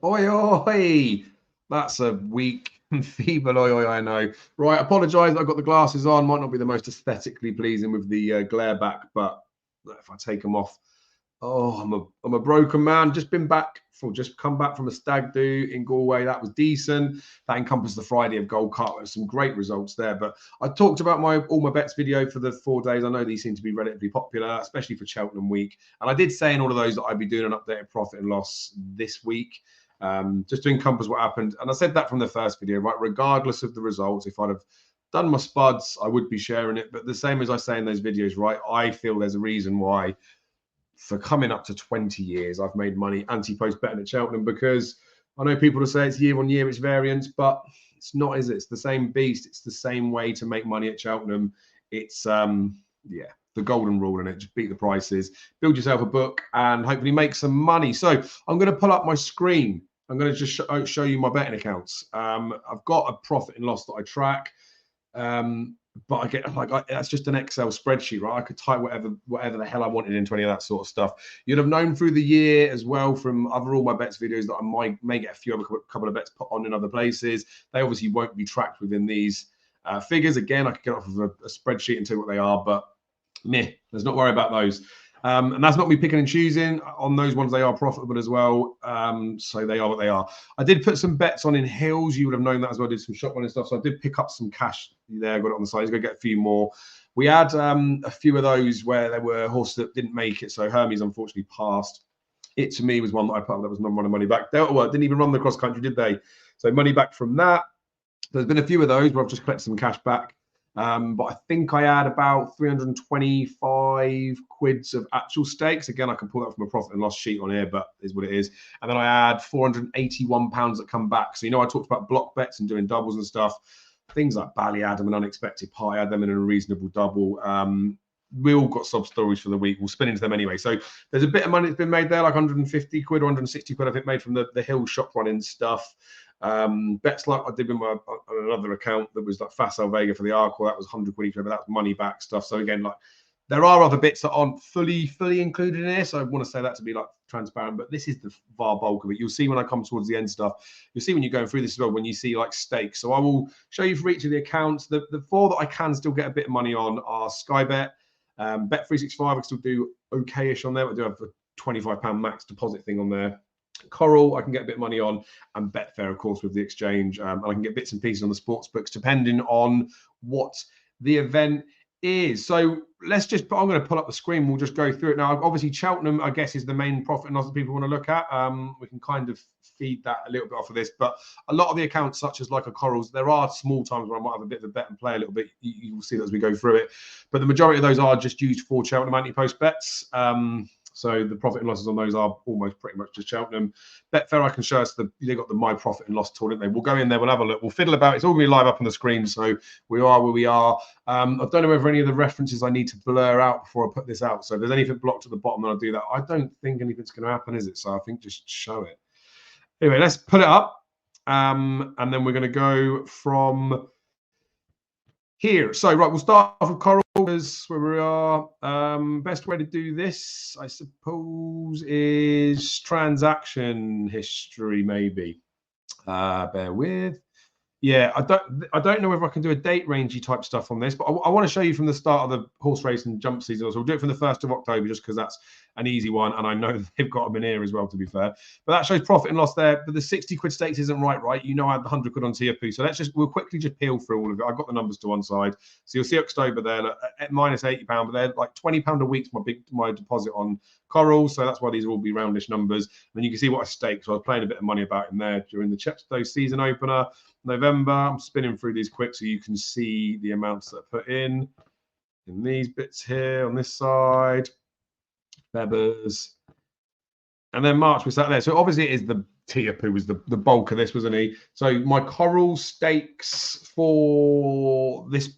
Oi, oi. That's a weak and feeble oi, oi, I know. Right, apologise. I've got the glasses on. Might not be the most aesthetically pleasing with the glare back, but if I take them off, oh, I'm a broken man. Just come back from a stag do in Galway. That was decent. That encompassed the Friday of Gold Cup. There's some great results there. But I talked about my all my bets video for the 4 days. I know these seem to be relatively popular, especially for Cheltenham week. And I did say in all of those that I'd be doing an updated profit and loss this week, just to encompass what happened. And I said that from the first video, right? Regardless of the results, if I'd have done my spuds, I would be sharing it. But the same as I say in those videos, right? I feel there's a reason why for coming up to 20 years, I've made money anti-post betting at Cheltenham, because I know people will say it's year on year, it's variance, but it's not, is it? It's the same beast. It's the same way to make money at Cheltenham. It's, yeah, the golden rule in it. Just beat the prices, build yourself a book, and hopefully make some money. So I'm going to pull up my screen. I'm going to just show you my betting accounts. I've got a profit and loss that I track. But I get that's just an Excel spreadsheet, right? I could type whatever the hell I wanted into any of that sort of stuff. You'd have known through the year as well from other all my bets videos that I may get a couple of bets put on in other places. They obviously won't be tracked within these figures. Again, I could get off of a spreadsheet and tell you what they are, but meh, let's not worry about those. And that's not me picking and choosing. On those ones, they are profitable as well. So they are what they are. I did put some bets on in Hills. You would have known that as well. I did some shop running stuff. So I did pick up some cash there. Got it on the side. Let's go get a few more. We had a few of those where there were horses that didn't make it. So Hermes unfortunately passed. It to me was one that I put up that was not running money back. Delta World didn't even run the cross country, did they? So money back from that. There's been a few of those where I've just collected some cash back. But I think I had about 325 quids of actual stakes. Again, I can pull that from a profit and loss sheet on here, but is what it is. And then I had £481 that come back. So, I talked about block bets and doing doubles and stuff. Things like Ballyadam and Unexpected Pie, I had them in a reasonable double. We all got sub stories for the week. We'll spin into them anyway. So there's a bit of money that's been made there, like 150 quid or 160 quid, I think, made from the Hill shop running stuff. Bets like I did with my on another account that was like Facile Vega for the Arcor, that was 100 quid each, but that was money back stuff. So again, like there are other bits that aren't fully included in here. So I want to say that to be like transparent, but this is the far bulk of it. You'll see when I come towards the end stuff, you'll see when you're going through this as well, when you see like stakes. So I will show you for each of the accounts. The four that I can still get a bit of money on are Skybet, Bet365. I can still do okay-ish on there, but I do have a £25 max deposit thing on there. Coral, I can get a bit of money on, and Betfair, of course, with the exchange. And I can get bits and pieces on the sports books, depending on what the event is. So I'm going to pull up the screen. We'll just go through it now. Obviously, Cheltenham, I guess, is the main profit and loss that people want to look at. We can kind of feed that a little bit off of this, but a lot of the accounts, such as like a Corals, there are small times where I might have a bit of a bet and play a little bit. You will see that as we go through it, but the majority of those are just used for Cheltenham anti-post bets. So the profit and losses on those are almost pretty much just Cheltenham. Betfair, I can show us they got the my profit and loss tool, didn't they? We'll go in there, we'll have a look, we'll fiddle about. It's all going to be live up on the screen, so we are where we are. I don't know whether any of the references I need to blur out before I put this out. So if there's anything blocked at the bottom, then I'll do that. I don't think anything's going to happen, is it? So I think just show it. Anyway, let's put it up, and then we're going to go from here. So right, we'll start off with Coral, is where we are. Best way to do this, I suppose, is transaction history, maybe. Bear with. Yeah, I don't know whether I can do a date rangey type stuff on this, but I want to show you from the start of the horse race and jump season. So we'll do it from the 1st of October, just because that's an easy one, and I know they've got them in here as well, to be fair. But that shows profit and loss there. But the 60 quid stakes isn't right? I had the 100 quid on TFP. So we'll quickly just peel through all of it. I've got the numbers to one side. So you'll see October there at minus £80, but they're like £20 a week's my deposit on Coral. So that's why these will all be roundish numbers. And then you can see what I staked. So I was playing a bit of money about in there during the Chepstow season opener. November, I'm spinning through these quick so you can see the amounts that I put in these bits here on this side. Feathers. And then March we sat there. So obviously it is the Tiapu was the bulk of this, wasn't he? So my Coral stakes for this,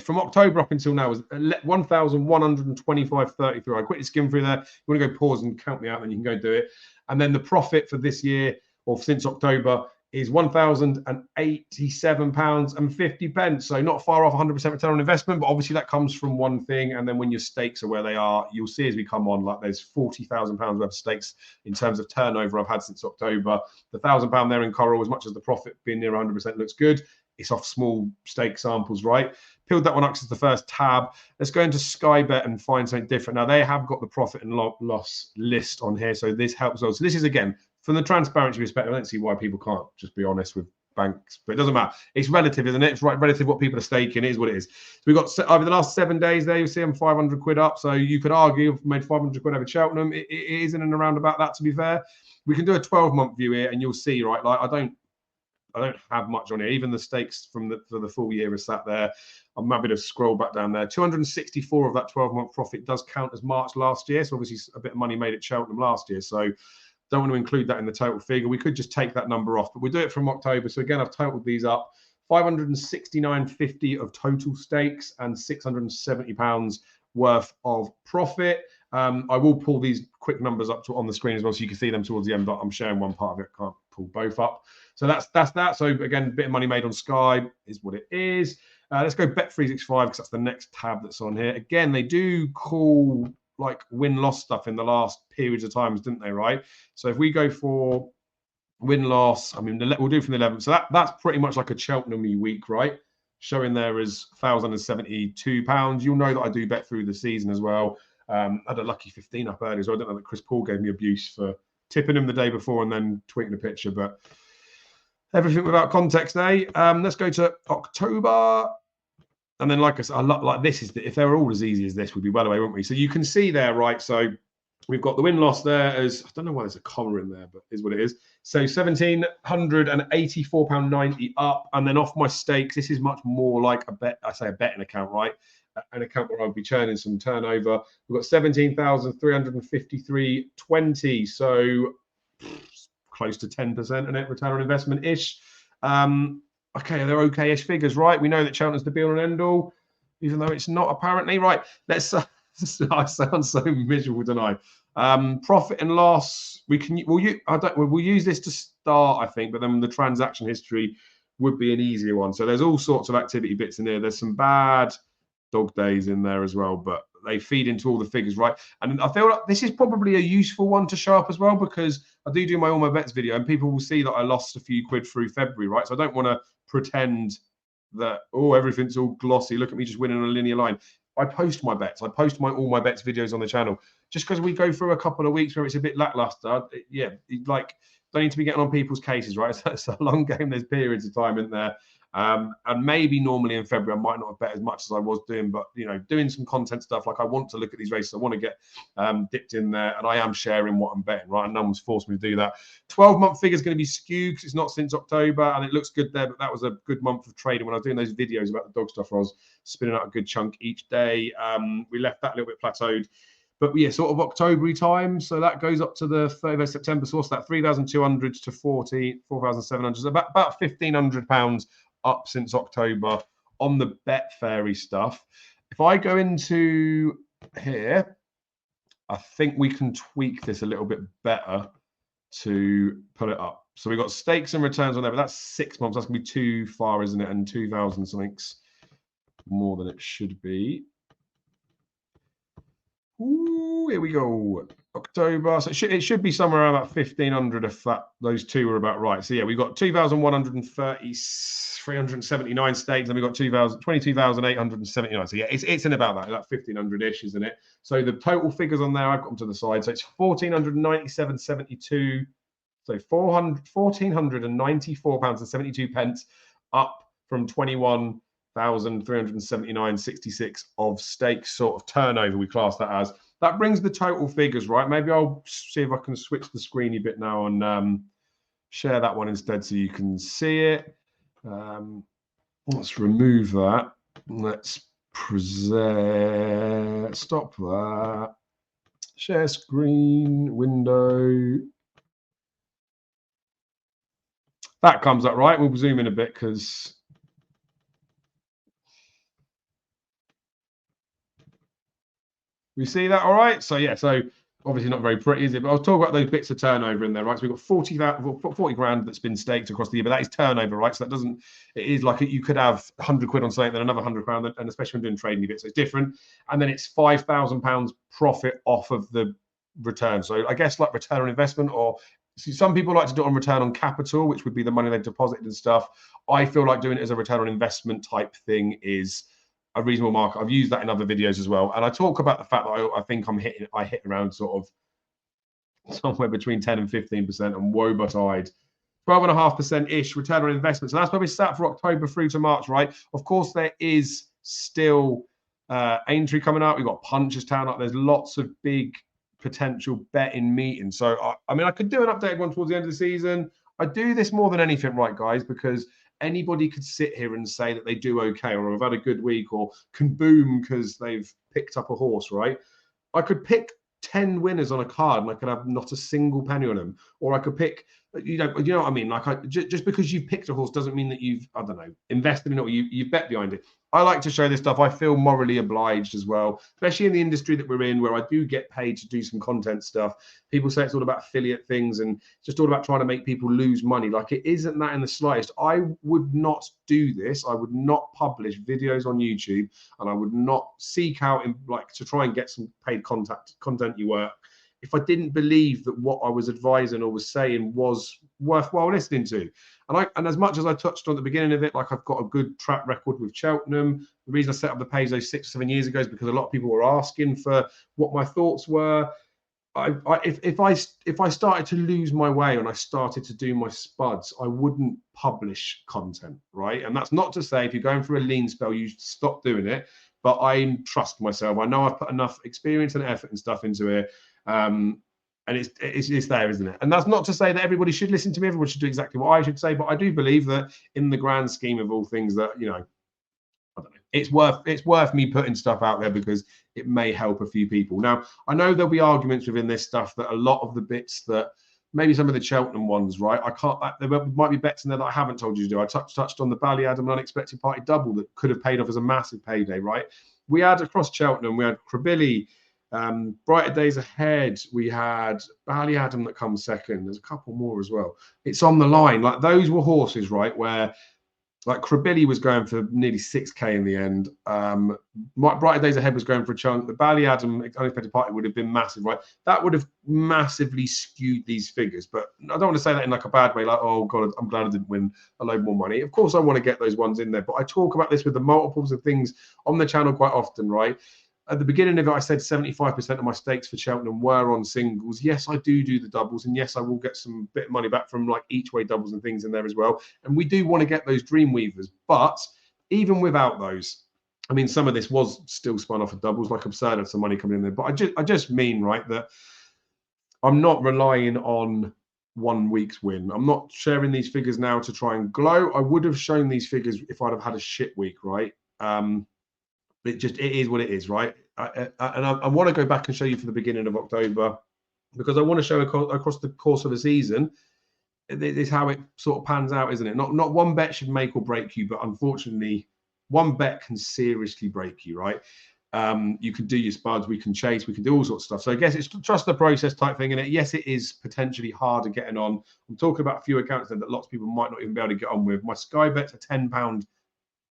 from October up until now was 1,125.33. I quickly skim through there. You want to go pause and count me out, then you can go do it. And then the profit for this year, or since October, is £1,087.50. So not far off 100% return on investment, but obviously that comes from one thing. And then when your stakes are where they are, you'll see as we come on, like there's £40,000 worth of stakes in terms of turnover I've had since October. The £1,000 there in Coral, as much as the profit being near 100% looks good, it's off small stake samples, right? Peeled that one up to the first tab. Let's go into Sky Bet and find something different. Now they have got the profit and loss list on here, so this helps us. So this is, again, from the transparency perspective, I don't see why people can't just be honest with banks, but it doesn't matter. It's relative, isn't it? It's right, relative what people are staking. It is what it is. So we've got over the last 7 days there, you see I'm 500 quid up. So you could argue I've made 500 quid over Cheltenham. It is in and around about that, to be fair. We can do a 12-month view here and you'll see, right? Like I don't have much on here. Even the stakes for the full year is sat there. I'm happy to scroll back down there. 264 of that 12-month profit does count as March last year. So obviously a bit of money made at Cheltenham last year. So don't want to include that in the total figure. We could just take that number off, but we'll do it from October. So again, I've totaled these up. 569.50 of total stakes and £670 worth of profit. I will pull these quick numbers up on the screen as well, so you can see them towards the end, but I'm sharing one part of it. Can't pull both up. So that's that. So again, a bit of money made on Sky is what it is. Let's go Bet365 because that's the next tab that's on here. Again, they do call like win-loss stuff in the last periods of times, didn't they, right? So if we go for win-loss, I mean, we'll do from the 11th. So that's pretty much like a Cheltenham week, right? Showing there is £1,072. You'll know that I do bet through the season as well. I had a lucky 15 up earlier, so I don't know that Chris Paul gave me abuse for tipping him the day before and then tweeting the picture, but everything without context, eh? Let's go to October. And then, like I said, like this is if they were all as easy as this, we'd be well away, wouldn't we? So you can see there, right? So we've got the win-loss there as, I don't know why there's a comma in there, but is what it is. So £1,784.90 up. And then off my stakes, this is much more like a bet. I say a betting account, right? An account where I'll be churning some turnover. We've got 17,353.20. So close to 10% in it, return on investment-ish. Okay, they're okay-ish figures, right? We know that Cheltenham's the be-all and end-all, even though it's not apparently. Right, let's... I sound so miserable tonight. Profit and loss, we'll use this to start, I think, but then the transaction history would be an easier one. So there's all sorts of activity bits in there. There's some bad dog days in there as well, but they feed into all the figures, right? And I feel like this is probably a useful one to show up as well, because I do my all my bets video and people will see that I lost a few quid through February, right? So I don't want to pretend that, oh, everything's all glossy. Look at me just winning on a linear line. I post my bets. I post all my bets videos on the channel. Just because we go through a couple of weeks where it's a bit lackluster, yeah, like don't need to be getting on people's cases, right? So it's a long game. There's periods of time in there. And maybe normally in February, I might not have bet as much as I was doing, but, you know, doing some content stuff, like I want to look at these races. I want to get dipped in there, and I am sharing what I'm betting, right? And no one's forced me to do that. 12-month figure is going to be skewed because it's not since October, and it looks good there, but that was a good month of trading. When I was doing those videos about the dog stuff, I was spinning out a good chunk each day. We left that a little bit plateaued. But yeah, sort of October time. So that goes up to the 30th of September. So what's that? 3,200 to 4,700. So about £1,500 up since October on the Betfair stuff. If I go into here, I think we can tweak this a little bit better to put it up. So we've got stakes and returns on there, but that's 6 months. That's going to be too far, isn't it? And 2,000 something's more than it should be. Ooh, here we go. October. So it should be somewhere around about 1,500 if those two were about right. So yeah, we've got 2,130,379 stakes, and we've got 22,879. So yeah, it's in about that 1,500-ish, isn't it? So the total figures on there, I've got them to the side. So it's 1,497.72. So £1,494.72 up from 21,379.66 of stakes sort of turnover, we class that as. That brings the total figures, right? Maybe I'll see if I can switch the screen a bit now and share that one instead so you can see it. Let's remove that. Let's present. Stop that. Share screen, window. That comes up, right? We'll zoom in a bit because... we see that all right? So yeah, so Obviously not very pretty, is it? But I'll talk about those bits of turnover in there, right? So we've got 40 grand that's been staked across the year, but that is turnover, right? So that doesn't, it is like you could have 100 quid on something, then another 100 pound, and especially when doing trading bits, so it's different. And then it's £5,000 profit off of the return. So I guess like return on investment, or some people like to do it on return on capital, which would be the money they've deposited and stuff. I feel like doing it as a return on investment type thing is a reasonable market. I've used that in other videos as well, and I talk about the fact that I think I hit around sort of somewhere between 10 and 15%, and woe betide 12.5% ish return on investment. So that's where we sat for October through to March, right? Of course, there is still Aintree coming up. We've got Punchestown up. There's lots of big potential betting meetings. So I mean, I could do an updated one towards the end of the season. I do this more than anything, right, guys, because anybody could sit here and say that they do okay, or have had a good week, or can boom because they've picked up a horse, right? I could pick 10 winners on a card and I could have not a single penny on them. Or I could pick, you know what I mean? Like, just because you've picked a horse doesn't mean that you've, I don't know, invested in it, or you've bet behind it. I like to show this stuff. I feel morally obliged as well, especially in the industry that we're in, where I do get paid to do some content stuff. People say it's all about affiliate things and it's just all about trying to make people lose money. Like, it isn't that in the slightest. I would not do this. I would not publish videos on YouTube, and I would not seek out to try and get some paid content you work if I didn't believe that what I was advising or was saying was worthwhile listening to. And as much as I touched on at the beginning of it, like, I've got a good track record with Cheltenham. The reason I set up the page those 6 or 7 years ago is because a lot of people were asking for what my thoughts were. If I started to lose my way and I started to do my spuds, I wouldn't publish content, right? And that's not to say if you're going through a lean spell, you stop doing it. But I trust myself. I know I've put enough experience and effort and stuff into it. And it's there, isn't it? And that's not to say that everybody should listen to me. Everyone should do exactly what I should say. But I do believe that in the grand scheme of all things, that, you know, I don't know, it's worth me putting stuff out there because it may help a few people. Now, I know there'll be arguments within this stuff that a lot of the bits that maybe some of the Cheltenham ones, right? There might be bets in there that I haven't told you to do. I touched on the Ballyadam unexpected party double that could have paid off as a massive payday, right? We had across Cheltenham, we had Krabilly, Brighter Days Ahead. We had Ballyadam that comes second. There's a couple more as well. It's on the line. Like, those were horses, right, where like Krabilly was going for nearly 6k in the end. Brighter Days Ahead was going for a chunk. The Ballyadam unexpected party would have been massive, right? That would have massively skewed these figures. But I don't want to say that in like a bad way, like, oh God, I'm glad I didn't win a load more money. Of course I want to get those ones in there, but I talk about this with the multiples of things on the channel quite often, right? At the beginning of it, I said 75% of my stakes for Cheltenham were on singles. Yes, I do the doubles, and yes, I will get some bit of money back from like each way doubles and things in there as well. And we do want to get those dream weavers, but even without those, I mean, some of this was still spun off of doubles, like absurd of some money coming in there. But I just mean, right, that I'm not relying on 1 week's win. I'm not sharing these figures now to try and glow. I would have shown these figures if I'd have had a shit week, right? It is what it is, right? I want to go back and show you for the beginning of October, because I want to show across the course of a season, this is how it sort of pans out, isn't it? Not one bet should make or break you, but unfortunately, one bet can seriously break you, right? You can do your spuds, we can chase, we can do all sorts of stuff. So I guess it's trust the process type thing in it. Yes, it is potentially harder getting on. I'm talking about a few accounts that lots of people might not even be able to get on with. My Sky bet's a £10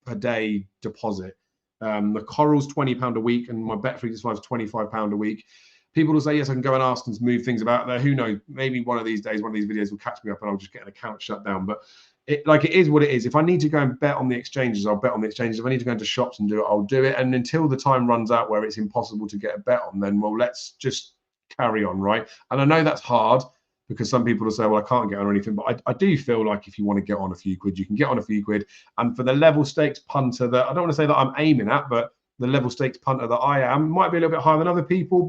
per day deposit. The Coral's £20 a week, and my Bet365 is £25 a week. People will say, yes, I can go and ask and move things about there. Who knows? Maybe one of these days, one of these videos will catch me up and I'll just get an account shut down. But it is what it is. If I need to go and bet on the exchanges, I'll bet on the exchanges. If I need to go into shops and do it, I'll do it. And until the time runs out where it's impossible to get a bet on, then, well, let's just carry on, right? And I know that's hard, because some people will say, well, I can't get on or anything. But I do feel like if you want to get on a few quid, you can get on a few quid. And for the level stakes punter that, I don't want to say that I'm aiming at, but the level stakes punter that I am might be a little bit higher than other people,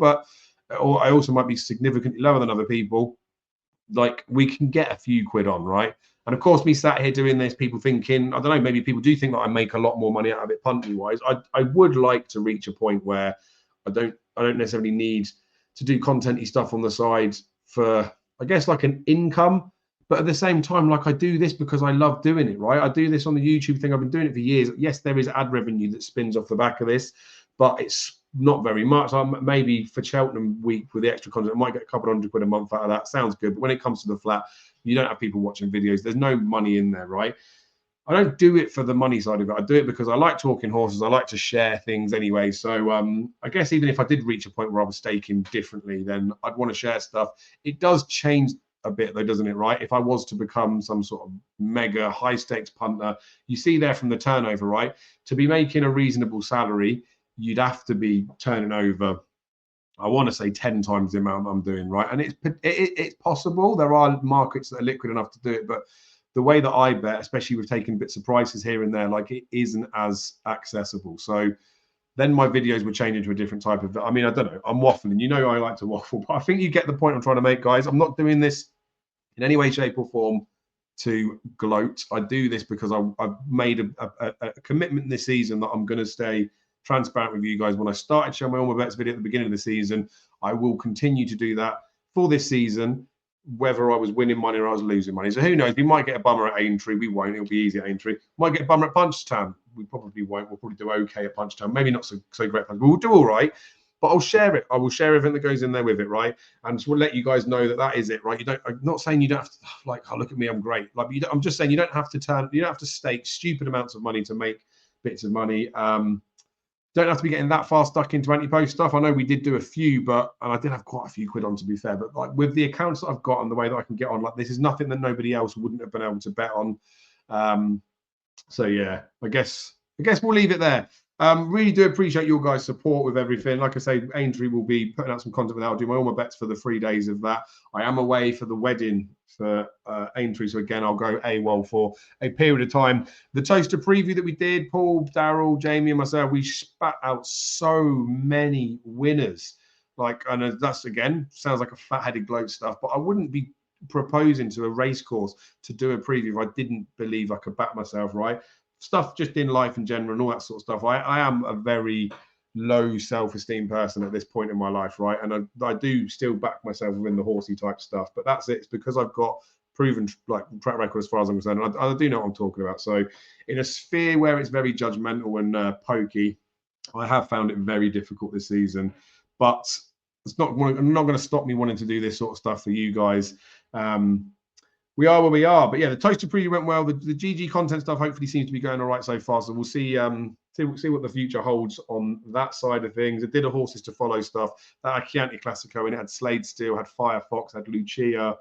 or I also might be significantly lower than other people. Like, we can get a few quid on, right? And of course, me sat here doing this, people thinking, I don't know, maybe people do think that I make a lot more money out of it punting wise. I would like to reach a point where I don't necessarily need to do content-y stuff on the side for, I guess, like an income. But at the same time, like, I do this because I love doing it, right? I do this on the YouTube thing. I've been doing it for years. Yes, there is ad revenue that spins off the back of this, but it's not very much. Maybe for Cheltenham week with the extra content, I might get a couple £100 a month out of that. Sounds good. But when it comes to the flat, you don't have people watching videos. There's no money in there, right? I don't do it for the money side of it. I do it because I like talking horses. I like to share things anyway. So I guess even if I did reach a point where I was staking differently, then I'd want to share stuff. It does change a bit though, doesn't it, right? If I was to become some sort of mega high stakes punter, you see there from the turnover, right? To be making a reasonable salary, you'd have to be turning over, I want to say 10 times the amount I'm doing, right? And it's possible. There are markets that are liquid enough to do it, but the way that I bet, especially with taking bits of prices here and there, like it isn't as accessible. So then my videos would change into a different type of, I mean, I don't know, I'm waffling. You know I like to waffle, but I think you get the point I'm trying to make, guys. I'm not doing this in any way, shape or form to gloat. I do this because I've made a commitment this season that I'm going to stay transparent with you guys. When I started showing my All My Bets video at the beginning of the season, I will continue to do that for this season, whether I was winning money or I was losing money. So who knows? We might get a bummer at Aintree. We won't. It'll be easy at Aintree. Might get a bummer at Punchestown. We probably won't. We'll probably do okay at Punchestown. Maybe not so great, but we'll do all right. But I'll share it. I will share everything that goes in there with it, right? And just will let you guys know that that is it, right? You don't. I'm not saying you don't have to, like, oh, look at me, I'm great. Like, I'm just saying you don't have to stake stupid amounts of money to make bits of money. Don't have to be getting that far stuck into anti-post stuff. I know we did do a few, and I did have quite a few quid on, to be fair. But like with the accounts that I've got and the way that I can get on, like this is nothing that nobody else wouldn't have been able to bet on. So yeah, I guess we'll leave it there. Really do appreciate your guys' support with everything. Like I say, Aintree will be putting out some content with that. I'll do all my bets for the 3 days of that. I am away for the wedding for Aintree, so again, I'll go AWOL for a period of time. The toaster preview that we did, Paul, Daryl, Jamie, and myself, we spat out so many winners. Like, and that's again sounds like a fat-headed gloat stuff, but I wouldn't be proposing to a race course to do a preview if I didn't believe I could back myself, right? Stuff just in life in general and all that sort of stuff. I am a very low self-esteem person at this point in my life, right? And I do still back myself within the horsey type stuff, but that's it. It's because I've got proven like track record as far as I'm concerned. And I do know what I'm talking about. So in a sphere where it's very judgmental and pokey, I have found it very difficult this season, but it's not going to stop me wanting to do this sort of stuff for you guys. We are where we are, but yeah, the toaster preview went well. The GG content stuff hopefully seems to be going all right so far. So we'll see what the future holds on that side of things. It did a horses to follow stuff. That had Chianti Classico and it had Slade Steel, had Firefox, had Lucia.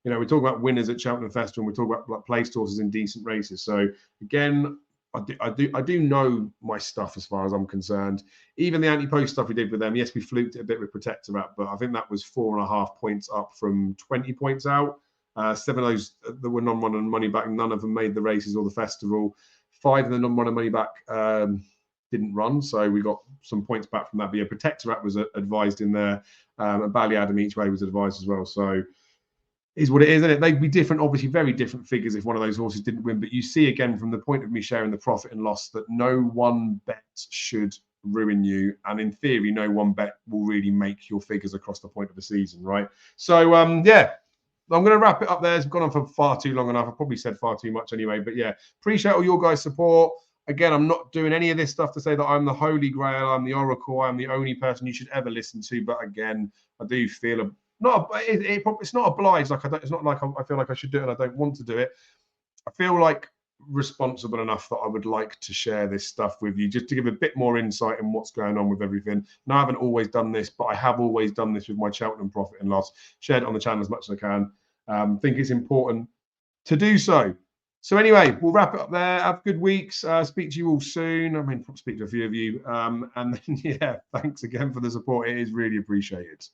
You know, we talk about winners at Cheltenham Festival, and we talk about like placed horses in decent races. So again, I do know my stuff as far as I'm concerned. Even the anti-post stuff we did with them, yes, we fluked it a bit with Protectorat, but I think that was 4.5 points up from 20 points out. 7 of those that were non-run and money back, none of them made the races or the festival. 5 of the non-run and money back didn't run, so we got some points back from that. But yeah, Protectorat was advised in there, and Bally Adam each way was advised as well. So is what it is, isn't it? They'd be different, obviously very different figures if one of those horses didn't win. But you see again from the point of me sharing the profit and loss that no one bet should ruin you, and in theory, no one bet will really make your figures across the point of the season, right? So yeah. I'm going to wrap it up there. It's gone on for far too long enough. I probably said far too much anyway. But yeah, appreciate all your guys' support. Again, I'm not doing any of this stuff to say that I'm the holy grail, I'm the oracle, I'm the only person you should ever listen to. But again, I do feel it's not obliged. Like it's not like I feel like I should do it and I don't want to do it. I feel like responsible enough that I would like to share this stuff with you, just to give a bit more insight in what's going on with everything. Now, I haven't always done this, but I have always done this with my Cheltenham profit and loss. Shared it on the channel as much as I can. Think it's important to do so. So anyway, we'll wrap it up there. Have good weeks. Speak to you all soon. I mean, speak to a few of you. And then, yeah, thanks again for the support. It is really appreciated.